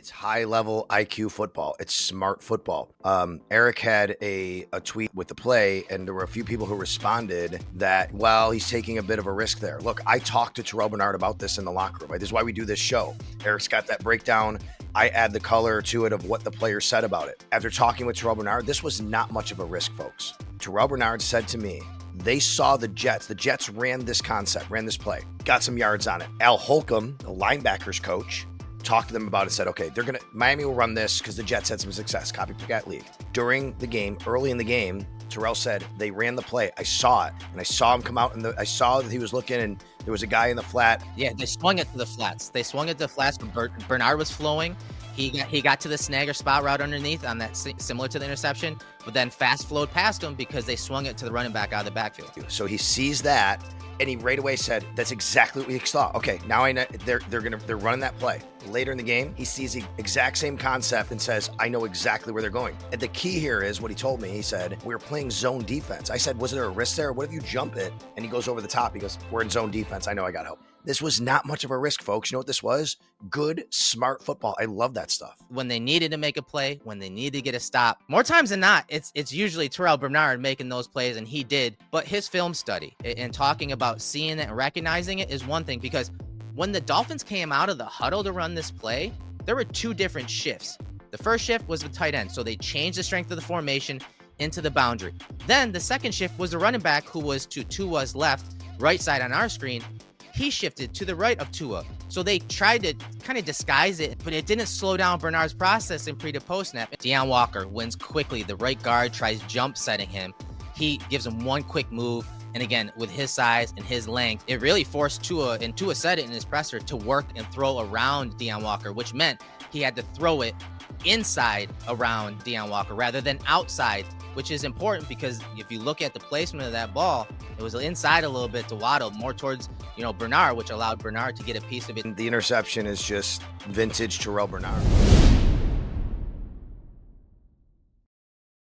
It's high level IQ football. It's smart football. Eric had a tweet with the play, and there were a few people who responded that, well, he's taking a bit of a risk there. Look, I talked to Terrell Bernard about this in the locker room. Right? This is why we do this show. Eric's got that breakdown. I add the color to it of what the players said about it. After talking with Terrell Bernard, this was not much of a risk, folks. Terrell Bernard said to me, they saw the Jets. The Jets ran this concept, ran this play, got some yards on it. Al Holcomb, the linebackers coach, talked to them about it, said, okay, Miami will run this because the Jets had some success, copycat league. During the game, early in the game, Terrell said they ran the play. I saw it, and I saw him come out, and I saw that he was looking, and there was a guy in the flat. Yeah, they swung it to the flats. When Bernard was flowing. He got to the snagger spot route underneath on that similar to the interception, but then fast flowed past him because they swung it to the running back out of the backfield. So he sees that, and he right away said, that's exactly what we saw. Okay, now I know they're running that play. Later in the game, he sees the exact same concept and says, I know exactly where they're going. And the key here is what he told me. He said, we're playing zone defense. I said, was there a risk there? What if you jump it? And he goes over the top. He goes, we're in zone defense. I know I got help. This was not much of a risk, folks. You know what this was? Good, smart football. I love that stuff. When they needed to make a play, when they needed to get a stop, more times than not, it's usually Terrell Bernard making those plays, and he did. But his film study and talking about seeing it and recognizing it is one thing, because when the Dolphins came out of the huddle to run this play, there were two different shifts. The first shift was the tight end, so they changed the strength of the formation into the boundary. Then the second shift was the running back, who was to Tua's left, right side on our screen. He shifted to the right of Tua. So they tried to kind of disguise it, but it didn't slow down Bernard's process in pre to post snap. Deion Walker wins quickly. The right guard tries jump setting him. He gives him one quick move. And again, with his size and his length, it really forced Tua, and Tua said it in his presser, to work and throw around Deion Walker, which meant he had to throw it inside around Deion Walker rather than outside, which is important because if you look at the placement of that ball, it was inside a little bit to Waddle, more towards, Bernard, which allowed Bernard to get a piece of it. The interception is just vintage Terrell Bernard.